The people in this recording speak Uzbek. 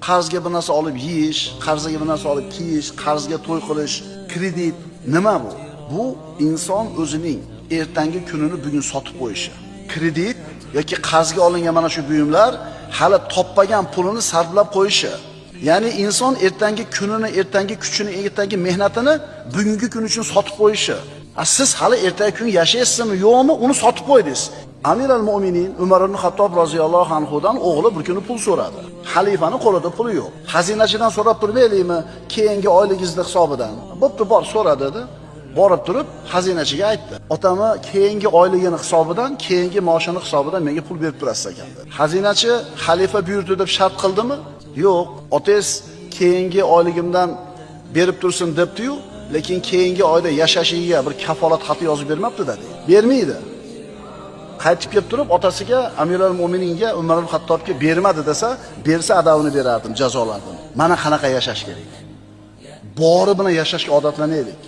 Qarzga bir narsa olib yeyish, qarzga bir narsa olib kiyish, qarzga to'y qilish, kredit nima bu? Bu inson o'zining ertangi kunini bugun sotib qo'yishi. Kredit yoki qarzga olingan mana shu buyumlar hali topmagan pulini sarflab qo'yishi. Ya'ni inson ertangi kunini, ertangi kuchini, ertangi mehnatini bugungi kun uchun sotib qo'yishi. Siz hali ertangi kun yashaysizmi, yo'qmi, uni sotib qo'ydingiz. Amir al-Mu'minin Umar ibn Xattob roziyallohu anhudan o'g'li bir kuni pul so'radi. Xalifani qo'lida puli yo'q. Xazinachidan so'rab turmaylikmi, keyingi oyligingizni hisobidan? Bo'pti, bor so'ra dedi. Borib turib xazinachiga aytdi. Otami keyingi oyligini hisobidan, keyingi maoshini hisobidan menga pul berib turasiz ekan dedi. Xazinachi xalifa buyurdi deb shart qildimi? Yo'q. Otangiz keyingi oyligimdan berib tursin debdi-yu, lekin keyingi oyda yashashiga bir kafolat xati yozib bermabdi dedi. Bermaydi. Qaytib kelib turib otasiga, Amir al-Mu'mininga, Umar ibn Xattobga bermadi desa, bersa adavini berardim, jazolardim. Mana qanaqa yashash kerak. Bori bilan yashashga odatlanaylik.